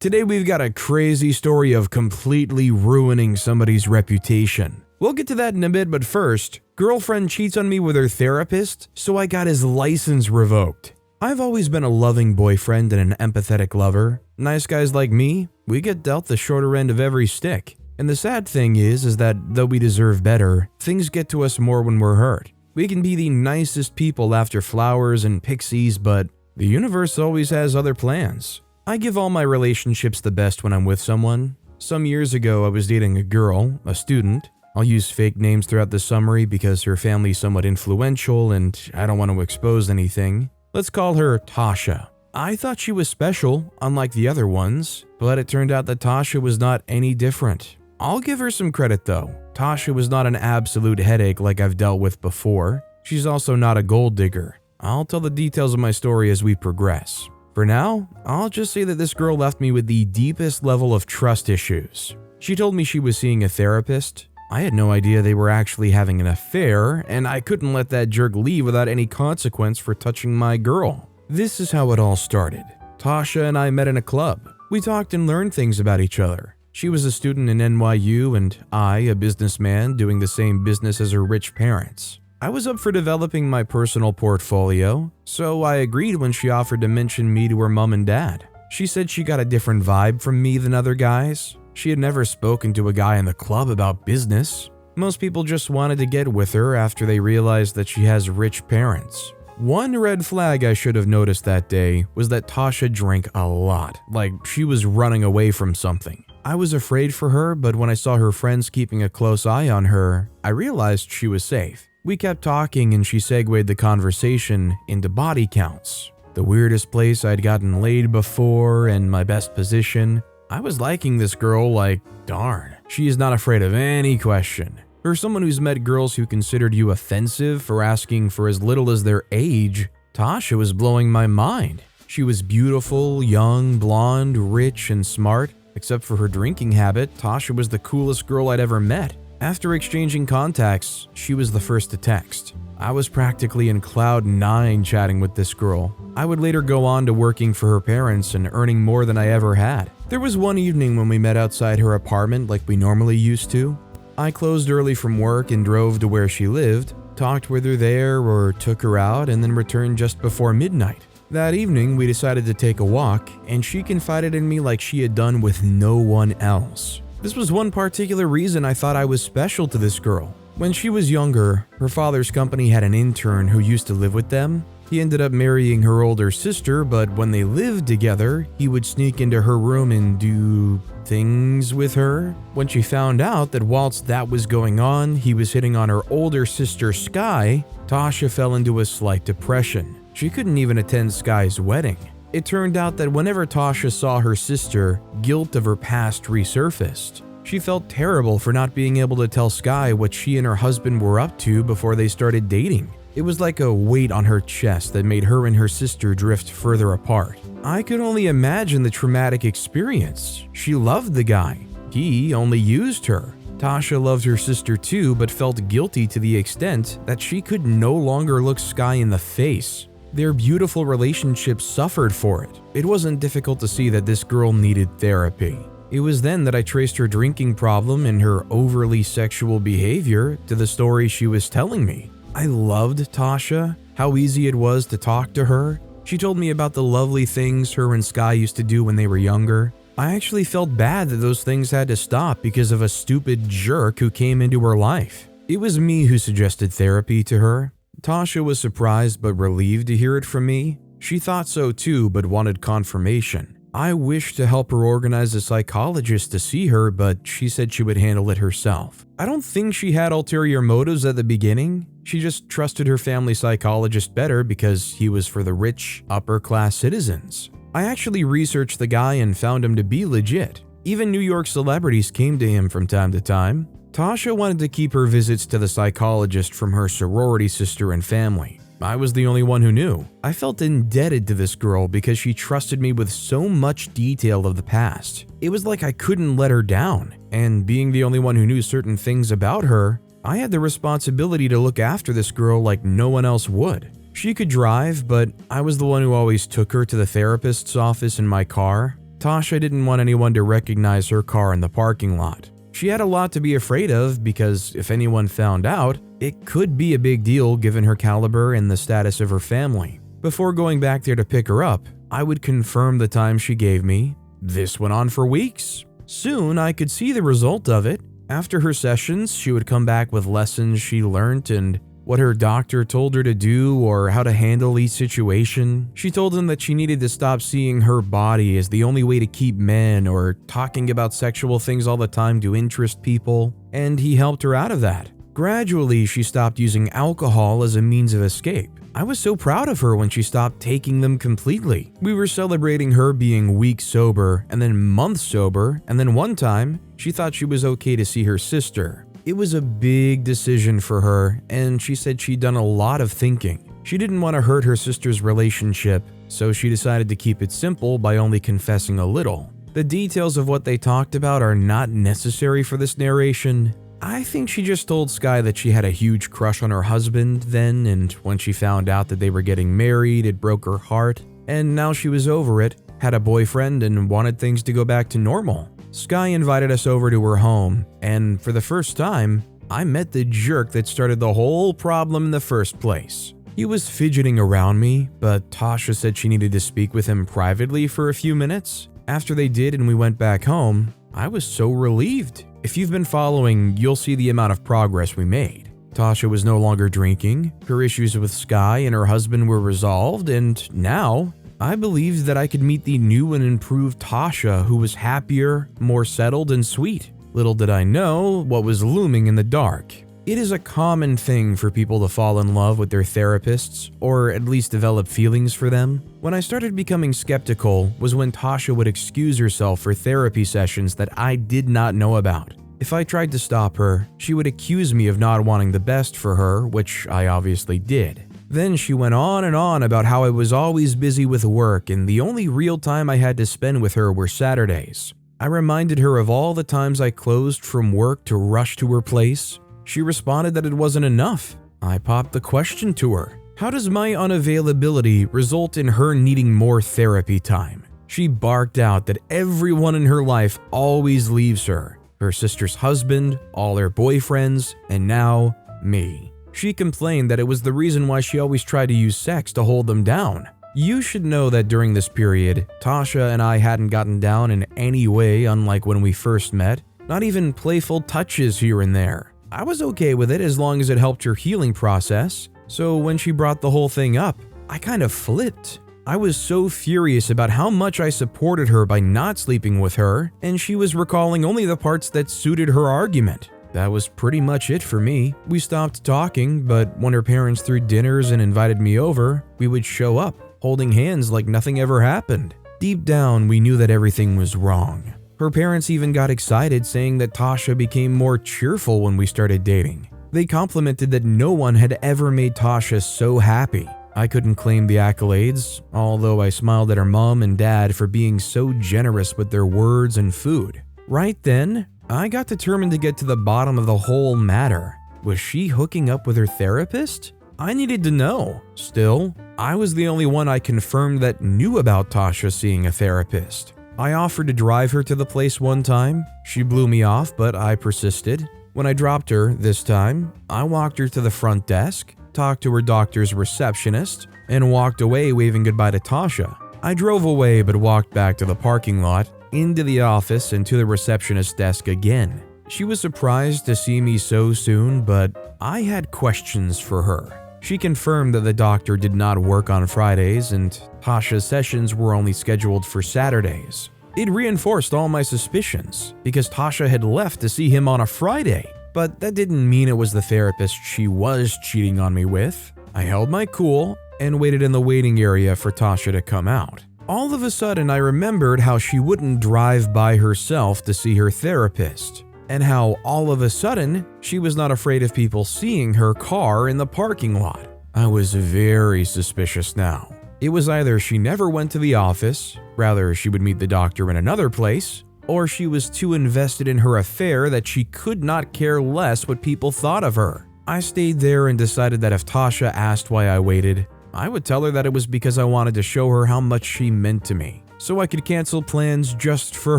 Today we've got a crazy story of completely ruining somebody's reputation. We'll get to that in a bit, but first, girlfriend cheats on me with her therapist, so I got his license revoked. I've always been a loving boyfriend and an empathetic lover. Nice guys like me, we get dealt the shorter end of every stick. And the sad thing is that though we deserve better, things get to us more when we're hurt. We can be the nicest people after flowers and pixies, but the universe always has other plans. I give all my relationships the best when I'm with someone. Some years ago, I was dating a girl, a student. I'll use fake names throughout the summary because her family's somewhat influential and I don't want to expose anything. Let's call her Tasha. I thought she was special, unlike the other ones, but it turned out that Tasha was not any different. I'll give her some credit though. Tasha was not an absolute headache like I've dealt with before. She's also not a gold digger. I'll tell the details of my story as we progress. For now, I'll just say that this girl left me with the deepest level of trust issues. She told me she was seeing a therapist. I had no idea they were actually having an affair, and I couldn't let that jerk leave without any consequence for touching my girl. This is how it all started. Tasha and I met in a club. We talked and learned things about each other. She was a student in NYU and I, a businessman doing the same business as her rich parents. I was up for developing my personal portfolio, so I agreed when she offered to mention me to her mom and dad. She said she got a different vibe from me than other guys. She had never spoken to a guy in the club about business. Most people just wanted to get with her after they realized that she has rich parents. One red flag I should have noticed that day was that Tasha drank a lot, like she was running away from something. I was afraid for her, but when I saw her friends keeping a close eye on her, I realized she was safe. We kept talking and she segued the conversation into body counts. The weirdest place I'd gotten laid before and my best position. I was liking this girl like, darn, she is not afraid of any question. For someone who's met girls who considered you offensive for asking for as little as their age, Tasha was blowing my mind. She was beautiful, young, blonde, rich, and smart. Except for her drinking habit, Tasha was the coolest girl I'd ever met. After exchanging contacts, she was the first to text. I was practically in cloud 9 chatting with this girl. I would later go on to working for her parents and earning more than I ever had. There was one evening when we met outside her apartment like we normally used to. I closed early from work and drove to where she lived, talked with her there or took her out, and then returned just before midnight. That evening, we decided to take a walk, and she confided in me like she had done with no one else. This was one particular reason I thought I was special to this girl. When she was younger, her father's company had an intern who used to live with them. He ended up marrying her older sister, but when they lived together, he would sneak into her room and do things with her. When she found out that whilst that was going on, he was hitting on her older sister Sky, Tasha fell into a slight depression. She couldn't even attend Sky's wedding. It turned out that whenever Tasha saw her sister, guilt of her past resurfaced. She felt terrible for not being able to tell Sky what she and her husband were up to before they started dating. It was like a weight on her chest that made her and her sister drift further apart. I could only imagine the traumatic experience. She loved the guy. He only used her. Tasha loved her sister too, but felt guilty to the extent that she could no longer look Sky in the face. Their beautiful relationship suffered for it. It wasn't difficult to see that this girl needed therapy. It was then that I traced her drinking problem and her overly sexual behavior to the story she was telling me. I loved Tasha, how easy it was to talk to her. She told me about the lovely things her and Sky used to do when they were younger. I actually felt bad that those things had to stop because of a stupid jerk who came into her life. It was me who suggested therapy to her. Tasha was surprised but relieved to hear it from me. She thought so too, but wanted confirmation. I wished to help her organize a psychologist to see her, but she said she would handle it herself. I don't think she had ulterior motives at the beginning. She just trusted her family psychologist better because he was for the rich, upper-class citizens. I actually researched the guy and found him to be legit. Even New York celebrities came to him from time to time. Tasha wanted to keep her visits to the psychologist from her sorority sister and family. I was the only one who knew. I felt indebted to this girl because she trusted me with so much detail of the past. It was like I couldn't let her down, and being the only one who knew certain things about her, I had the responsibility to look after this girl like no one else would. She could drive, but I was the one who always took her to the therapist's office in my car. Tasha didn't want anyone to recognize her car in the parking lot. She had a lot to be afraid of because if anyone found out, it could be a big deal given her caliber and the status of her family. Before going back there to pick her up, I would confirm the time she gave me. This went on for weeks. Soon, I could see the result of it. After her sessions, she would come back with lessons she learned and what her doctor told her to do or how to handle each situation. She told him that she needed to stop seeing her body as the only way to keep men or talking about sexual things all the time to interest people, and he helped her out of that. Gradually, she stopped using alcohol as a means of escape. I was so proud of her when she stopped taking them completely. We were celebrating her being weeks sober and then months sober, and then one time, she thought she was okay to see her sister. It was a big decision for her, and she said she'd done a lot of thinking. She didn't want to hurt her sister's relationship, so she decided to keep it simple by only confessing a little. The details of what they talked about are not necessary for this narration. I think she just told Sky that she had a huge crush on her husband then, and when she found out that they were getting married, it broke her heart, and now she was over it, had a boyfriend, and wanted things to go back to normal. Sky invited us over to her home, and for the first time, I met the jerk that started the whole problem in the first place. He was fidgeting around me, but Tasha said she needed to speak with him privately for a few minutes. After they did and we went back home, I was so relieved. If you've been following, you'll see the amount of progress we made. Tasha was no longer drinking, her issues with Sky and her husband were resolved, and now I believed that I could meet the new and improved Tasha who was happier, more settled, and sweet. Little did I know what was looming in the dark. It is a common thing for people to fall in love with their therapists, or at least develop feelings for them. When I started becoming skeptical was when Tasha would excuse herself for therapy sessions that I did not know about. If I tried to stop her, she would accuse me of not wanting the best for her, which I obviously did. Then she went on and on about how I was always busy with work and the only real time I had to spend with her were Saturdays. I reminded her of all the times I closed from work to rush to her place. She responded that it wasn't enough. I popped the question to her. How does my unavailability result in her needing more therapy time? She barked out that everyone in her life always leaves her. Her sister's husband, all her boyfriends, and now me. She complained that it was the reason why she always tried to use sex to hold them down. You should know that during this period, Tasha and I hadn't gotten down in any way unlike when we first met, not even playful touches here and there. I was okay with it as long as it helped her healing process, so when she brought the whole thing up, I kind of flipped. I was so furious about how much I supported her by not sleeping with her, and she was recalling only the parts that suited her argument. That was pretty much it for me. We stopped talking, but when her parents threw dinners and invited me over, we would show up, holding hands like nothing ever happened. Deep down, we knew that everything was wrong. Her parents even got excited, saying that Tasha became more cheerful when we started dating. They complimented that no one had ever made Tasha so happy. I couldn't claim the accolades, although I smiled at her mom and dad for being so generous with their words and food. Right then, I got determined to get to the bottom of the whole matter. Was she hooking up with her therapist? I needed to know. Still, I was the only one I confirmed that knew about Tasha seeing a therapist. I offered to drive her to the place one time. She blew me off, but I persisted. When I dropped her this time, I walked her to the front desk, talked to her doctor's receptionist, and walked away waving goodbye to Tasha. I drove away but walked back to the parking lot, into the office, and to the receptionist's desk again. She was surprised to see me so soon, but I had questions for her. She confirmed that the doctor did not work on Fridays and Tasha's sessions were only scheduled for Saturdays. It reinforced all my suspicions because Tasha had left to see him on a Friday, but that didn't mean it was the therapist she was cheating on me with. I held my cool and waited in the waiting area for Tasha to come out. All of a sudden, I remembered how she wouldn't drive by herself to see her therapist, and how all of a sudden, she was not afraid of people seeing her car in the parking lot. I was very suspicious now. It was either she never went to the office, rather she would meet the doctor in another place, or she was too invested in her affair that she could not care less what people thought of her. I stayed there and decided that if Tasha asked why I waited, I would tell her that it was because I wanted to show her how much she meant to me. so I could cancel plans just for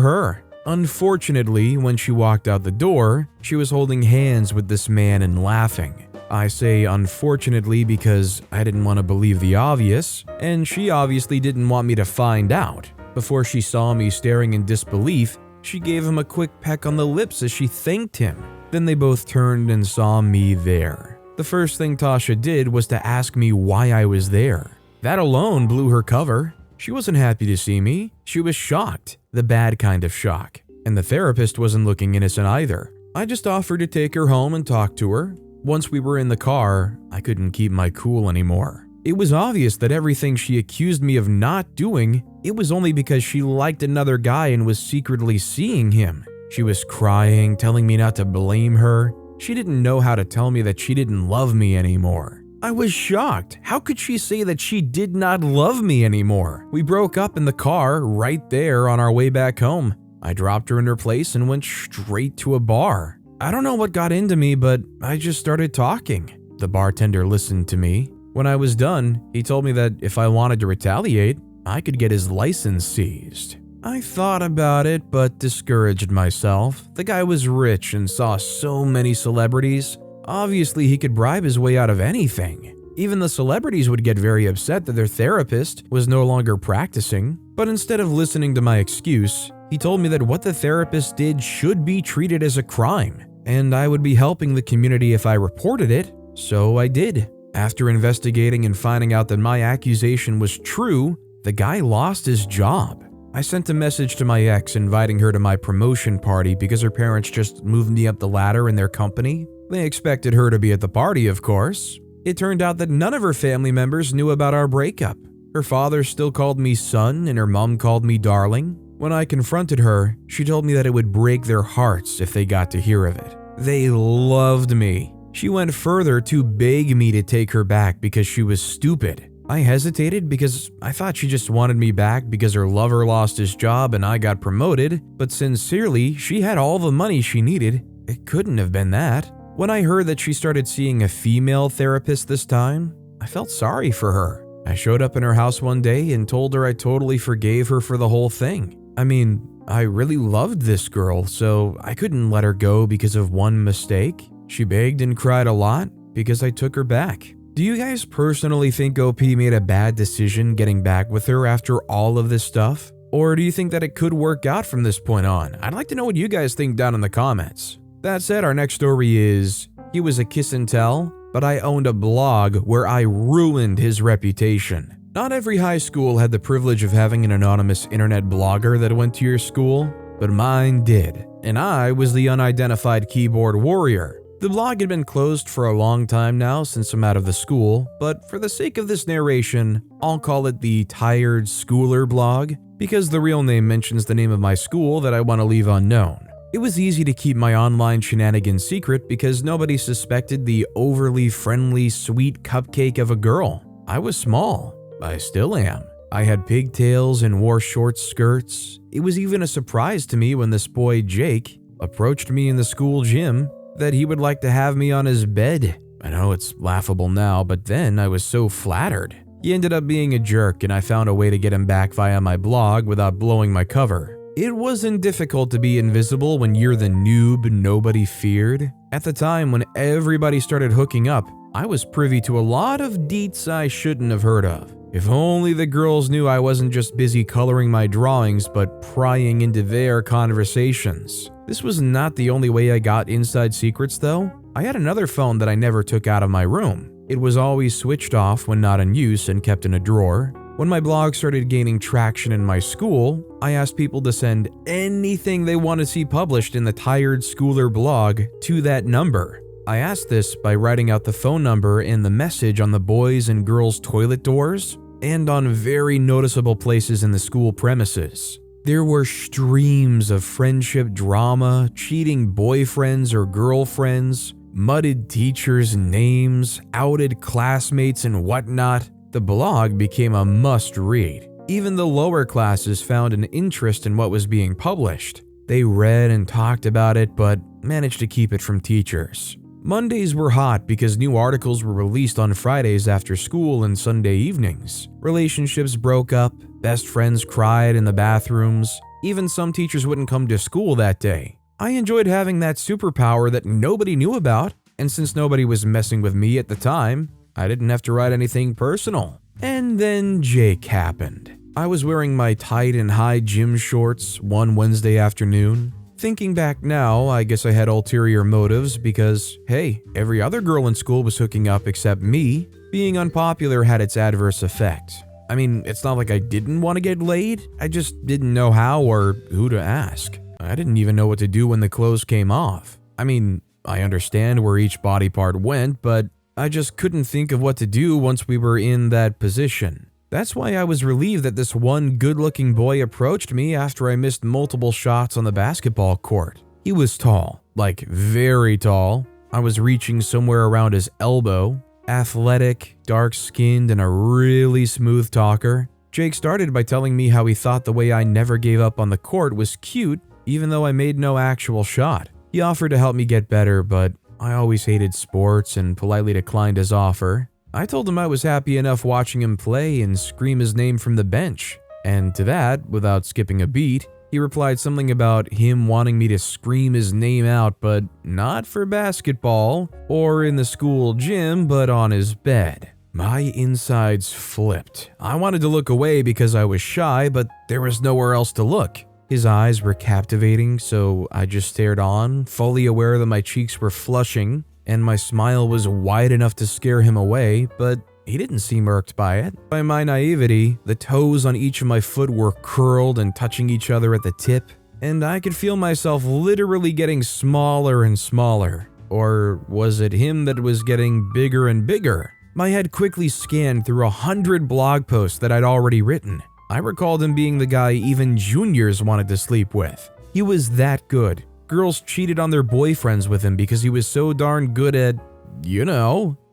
her. Unfortunately, when she walked out the door, she was holding hands with this man and laughing. I say unfortunately because I didn't want to believe the obvious, and she obviously didn't want me to find out. Before she saw me staring in disbelief, she gave him a quick peck on the lips as she thanked him. Then they both turned and saw me there. The first thing Tasha did was to ask me why I was there. That alone blew her cover. She wasn't happy to see me. She was shocked, the bad kind of shock. And the therapist wasn't looking innocent either. I just offered to take her home and talk to her. Once we were in the car, I couldn't keep my cool anymore. It was obvious that everything she accused me of not doing, it was only because she liked another guy and was secretly seeing him. She was crying, telling me not to blame her. She didn't know how to tell me that she didn't love me anymore. I was shocked. How could she say that she did not love me anymore? We broke up in the car right there on our way back home. I dropped her in her place and went straight to a bar. I don't know what got into me, but I just started talking. The bartender listened to me. When I was done, he told me that if I wanted to retaliate, I could get his license seized. I thought about it, but discouraged myself. The guy was rich and saw so many celebrities. Obviously, he could bribe his way out of anything. Even the celebrities would get very upset that their therapist was no longer practicing. But instead of listening to my excuse, he told me that what the therapist did should be treated as a crime, and I would be helping the community if I reported it, so I did. After investigating and finding out that my accusation was true, the guy lost his job. I sent a message to my ex inviting her to my promotion party because her parents just moved me up the ladder in their company. They expected her to be at the party, of course. It turned out that none of her family members knew about our breakup. Her father still called me son and her mom called me darling. When I confronted her, she told me that it would break their hearts if they got to hear of it. They loved me. She went further to beg me to take her back because she was stupid. I hesitated because I thought she just wanted me back because her lover lost his job and I got promoted, but sincerely, she had all the money she needed. It couldn't have been that. When I heard that she started seeing a female therapist this time, I felt sorry for her. I showed up in her house one day and told her I totally forgave her for the whole thing. I mean, I really loved this girl, so I couldn't let her go because of one mistake. She begged and cried a lot because I took her back. Do you guys personally think OP made a bad decision getting back with her after all of this stuff? Or do you think that it could work out from this point on? I'd like to know what you guys think down in the comments. That said, our next story is, he was a kiss and tell, but I owned a blog where I ruined his reputation. Not every high school had the privilege of having an anonymous internet blogger that went to your school, but mine did, and I was the unidentified keyboard warrior. The blog had been closed for a long time now since I'm out of the school, but for the sake of this narration, I'll call it the Tired Schooler blog, because the real name mentions the name of my school that I want to leave unknown. It was easy to keep my online shenanigans secret because nobody suspected the overly friendly, sweet cupcake of a girl. I was small. I still am. I had pigtails and wore short skirts. It was even a surprise to me when this boy, Jake, approached me in the school gym that he would like to have me on his bed. I know it's laughable now, but then I was so flattered. He ended up being a jerk and I found a way to get him back via my blog without blowing my cover. It wasn't difficult to be invisible when you're the noob nobody feared. At the time when everybody started hooking up, I was privy to a lot of deets I shouldn't have heard of. If only the girls knew I wasn't just busy coloring my drawings but prying into their conversations. This was not the only way I got inside secrets though. I had another phone that I never took out of my room. It was always switched off when not in use and kept in a drawer. When my blog started gaining traction in my school, I asked people to send anything they want to see published in the Tired Schooler blog to that number. I asked this by writing out the phone number and the message on the boys' and girls' toilet doors and on very noticeable places in the school premises. There were streams of friendship drama, cheating boyfriends or girlfriends, mudded teachers' names, outed classmates, and whatnot. The blog became a must-read. Even the lower classes found an interest in what was being published. They read and talked about it, but managed to keep it from teachers. Mondays were hot because new articles were released on Fridays after school and Sunday evenings. Relationships broke up, Best friends cried in the bathrooms. Even some teachers wouldn't come to school that day. I enjoyed having that superpower that nobody knew about, and since nobody was messing with me at the time, I didn't have to write anything personal. And then Jake happened. I was wearing my tight and high gym shorts one Wednesday afternoon. Thinking back now, I guess I had ulterior motives because, hey, every other girl in school was hooking up except me. Being unpopular had its adverse effect. I mean, it's not like I didn't want to get laid, I just didn't know how or who to ask. I didn't even know what to do when the clothes came off. I mean, I understand where each body part went, but I just couldn't think of what to do once we were in that position. That's why I was relieved that this one good-looking boy approached me after I missed multiple shots on the basketball court. He was tall, like very tall. I was reaching somewhere around his elbow. Athletic, dark-skinned, and a really smooth talker. Jake started by telling me how he thought the way I never gave up on the court was cute, even though I made no actual shot. He offered to help me get better, but I always hated sports and politely declined his offer. I told him I was happy enough watching him play and scream his name from the bench. And to that, without skipping a beat, he replied something about him wanting me to scream his name out, but not for basketball or in the school gym, but on his bed. My insides flipped. I wanted to look away because I was shy, but there was nowhere else to look. His eyes were captivating, so I just stared on, fully aware that my cheeks were flushing, and my smile was wide enough to scare him away, but he didn't seem irked by it. By my naivety, the toes on each of my foot were curled and touching each other at the tip, and I could feel myself literally getting smaller and smaller. Or was it him that was getting bigger and bigger? My head quickly scanned through 100 blog posts that I'd already written. I recalled him being the guy even juniors wanted to sleep with. He was that good. Girls cheated on their boyfriends with him because he was so darn good at,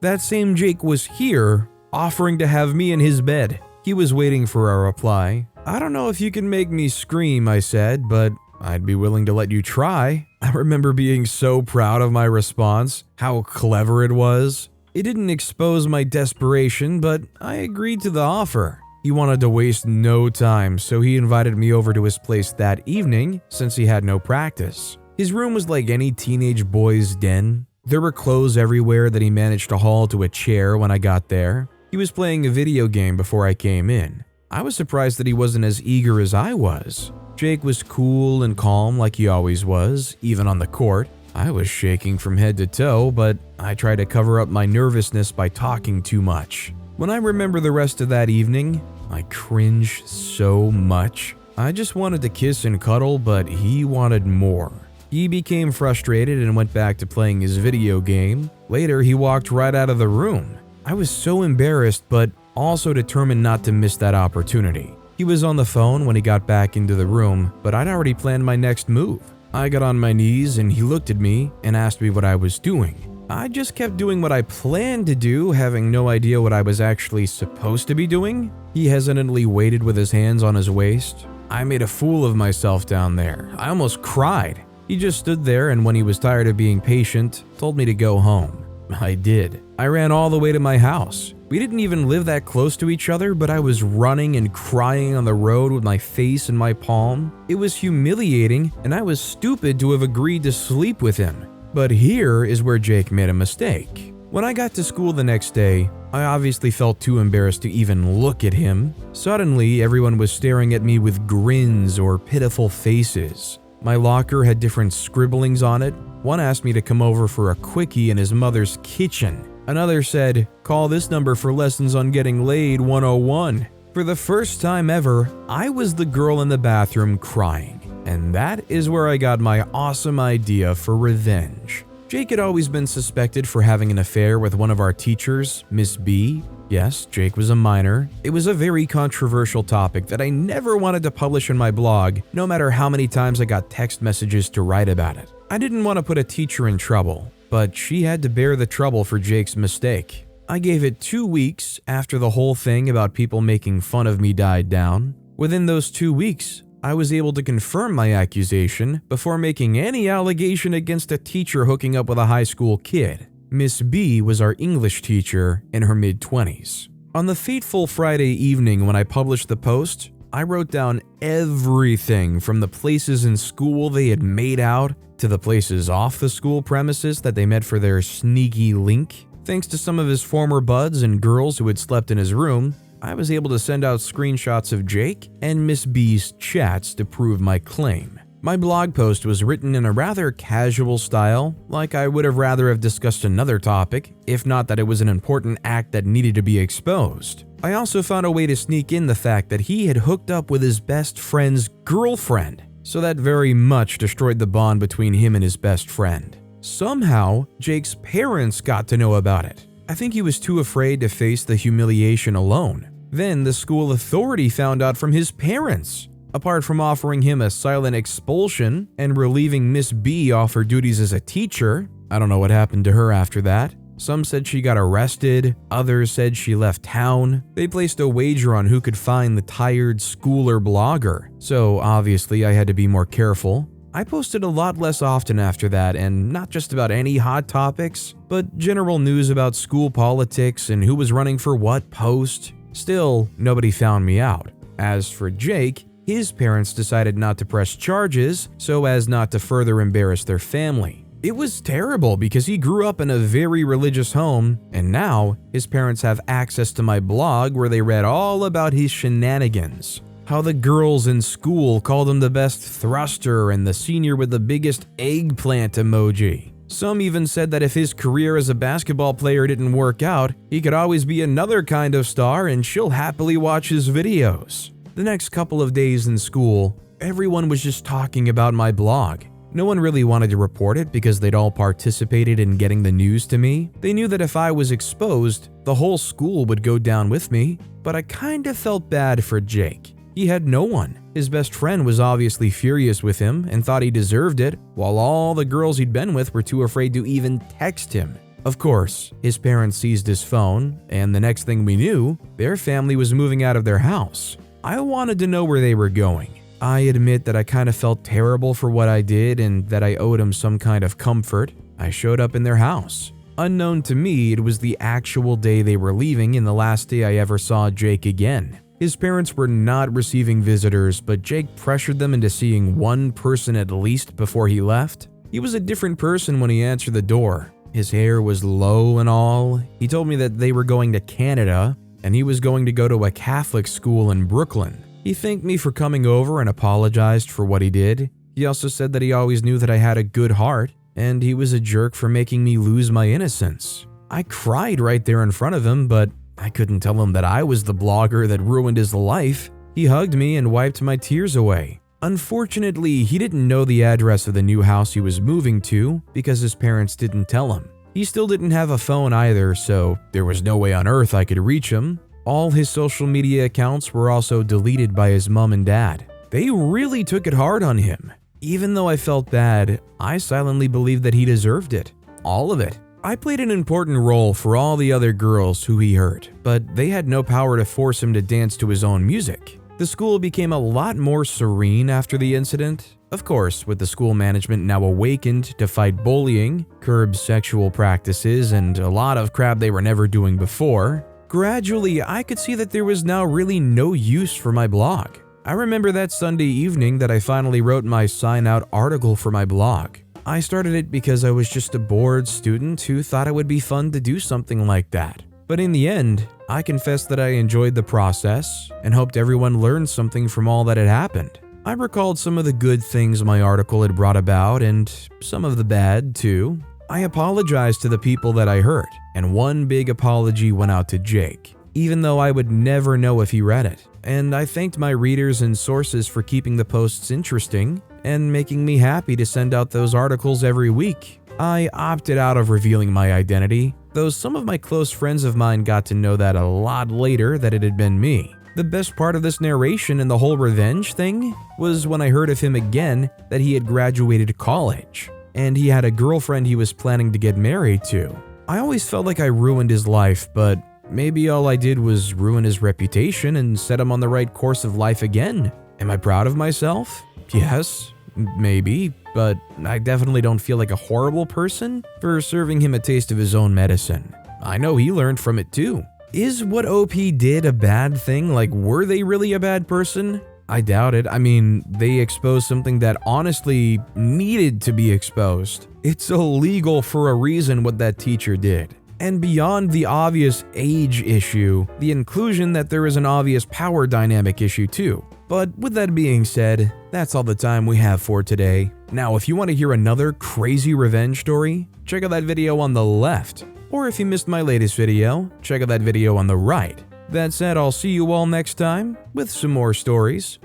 That same Jake was here, offering to have me in his bed. He was waiting for a reply. I don't know if you can make me scream, I said, but I'd be willing to let you try. I remember being so proud of my response, how clever it was. It didn't expose my desperation, but I agreed to the offer. He wanted to waste no time, so he invited me over to his place that evening since he had no practice. His room was like any teenage boy's den. There were clothes everywhere that he managed to haul to a chair when I got there. He was playing a video game before I came in. I was surprised that he wasn't as eager as I was. Jake was cool and calm like he always was, even on the court. I was shaking from head to toe, but I tried to cover up my nervousness by talking too much. When I remember the rest of that evening, I cringed so much. I just wanted to kiss and cuddle, but he wanted more. He became frustrated and went back to playing his video game. Later, he walked right out of the room. I was so embarrassed, but also determined not to miss that opportunity. He was on the phone when he got back into the room, but I'd already planned my next move. I got on my knees and he looked at me and asked me what I was doing. I just kept doing what I planned to do, having no idea what I was actually supposed to be doing. He hesitantly waited with his hands on his waist. I made a fool of myself down there. I almost cried. He just stood there and when he was tired of being patient, told me to go home. I did. I ran all the way to my house. We didn't even live that close to each other, but I was running and crying on the road with my face in my palm. It was humiliating, and I was stupid to have agreed to sleep with him. But here is where Jake made a mistake. When I got to school the next day, I obviously felt too embarrassed to even look at him. Suddenly, everyone was staring at me with grins or pitiful faces. My locker had different scribblings on it. One asked me to come over for a quickie in his mother's kitchen. Another said, "Call this number for lessons on getting laid 101." For the first time ever, I was the girl in the bathroom crying. And that is where I got my awesome idea for revenge. Jake had always been suspected for having an affair with one of our teachers, Miss B. Yes, Jake was a minor. It was a very controversial topic that I never wanted to publish in my blog, no matter how many times I got text messages to write about it. I didn't want to put a teacher in trouble, but she had to bear the trouble for Jake's mistake. I gave it 2 weeks after the whole thing about people making fun of me died down. Within those 2 weeks, I was able to confirm my accusation before making any allegation against a teacher hooking up with a high school kid. Miss B was our English teacher in her mid-20s. On the fateful Friday evening when I published the post, I wrote down everything from the places in school they had made out to the places off the school premises that they met for their sneaky link. Thanks to some of his former buds and girls who had slept in his room, I was able to send out screenshots of Jake and Miss B's chats to prove my claim. My blog post was written in a rather casual style, like I would have rather have discussed another topic, if not that it was an important act that needed to be exposed. I also found a way to sneak in the fact that he had hooked up with his best friend's girlfriend, so that very much destroyed the bond between him and his best friend. Somehow, Jake's parents got to know about it. I think he was too afraid to face the humiliation alone. Then the school authority found out from his parents. Apart from offering him a silent expulsion and relieving Miss B off her duties as a teacher, I don't know what happened to her after that. Some said she got arrested, others said she left town. They placed a wager on who could find the tired schooler blogger, so obviously I had to be more careful. I posted a lot less often after that, and not just about any hot topics, but general news about school politics and who was running for what post. Still, nobody found me out. As for Jake, his parents decided not to press charges so as not to further embarrass their family. It was terrible because he grew up in a very religious home, and now his parents have access to my blog where they read all about his shenanigans. How the girls in school called him the best thruster and the senior with the biggest eggplant emoji. Some even said that if his career as a basketball player didn't work out, he could always be another kind of star and she'll happily watch his videos. The next couple of days in school, everyone was just talking about my blog. No one really wanted to report it because they'd all participated in getting the news to me. They knew that if I was exposed, the whole school would go down with me, but I kinda felt bad for Jake. He had no one. His best friend was obviously furious with him and thought he deserved it, while all the girls he'd been with were too afraid to even text him. Of course, his parents seized his phone, and the next thing we knew, their family was moving out of their house. I wanted to know where they were going. I admit that I kind of felt terrible for what I did and that I owed them some kind of comfort. I showed up in their house. Unknown to me, it was the actual day they were leaving and the last day I ever saw Jake again. His parents were not receiving visitors, but Jake pressured them into seeing one person at least before he left. He was a different person when he answered the door. His hair was low and all. He told me that they were going to Canada, and he was going to go to a Catholic school in Brooklyn. He thanked me for coming over and apologized for what he did. He also said that he always knew that I had a good heart, and he was a jerk for making me lose my innocence. I cried right there in front of him, but I couldn't tell him that I was the blogger that ruined his life. He hugged me and wiped my tears away. Unfortunately, he didn't know the address of the new house he was moving to because his parents didn't tell him. He still didn't have a phone either, so there was no way on earth I could reach him. All his social media accounts were also deleted by his mom and dad. They really took it hard on him. Even though I felt bad, I silently believed that he deserved it. All of it. I played an important role for all the other girls who he hurt, but they had no power to force him to dance to his own music. The school became a lot more serene after the incident. Of course, with the school management now awakened to fight bullying, curb sexual practices, and a lot of crap they were never doing before, gradually I could see that there was now really no use for my blog. I remember that Sunday evening that I finally wrote my sign-out article for my blog. I started it because I was just a bored student who thought it would be fun to do something like that. But in the end, I confess that I enjoyed the process and hoped everyone learned something from all that had happened. I recalled some of the good things my article had brought about and some of the bad too. I apologized to the people that I hurt, and one big apology went out to Jake, even though I would never know if he read it. And I thanked my readers and sources for keeping the posts interesting and making me happy to send out those articles every week. I opted out of revealing my identity, though some of my close friends of mine got to know that a lot later that it had been me. The best part of this narration and the whole revenge thing was when I heard of him again that he had graduated college, and he had a girlfriend he was planning to get married to. I always felt like I ruined his life, but maybe all I did was ruin his reputation and set him on the right course of life again. Am I proud of myself? Yes, maybe, but I definitely don't feel like a horrible person for serving him a taste of his own medicine. I know he learned from it too. Is what OP did a bad thing? Like, were they really a bad person? I doubt it. I mean, they exposed something that honestly needed to be exposed. It's illegal for a reason what that teacher did. And beyond the obvious age issue, the inclusion that there is an obvious power dynamic issue too. But with that being said, that's all the time we have for today. Now, if you want to hear another crazy revenge story, check out that video on the left. Or if you missed my latest video, check out that video on the right. That said, I'll see you all next time with some more stories.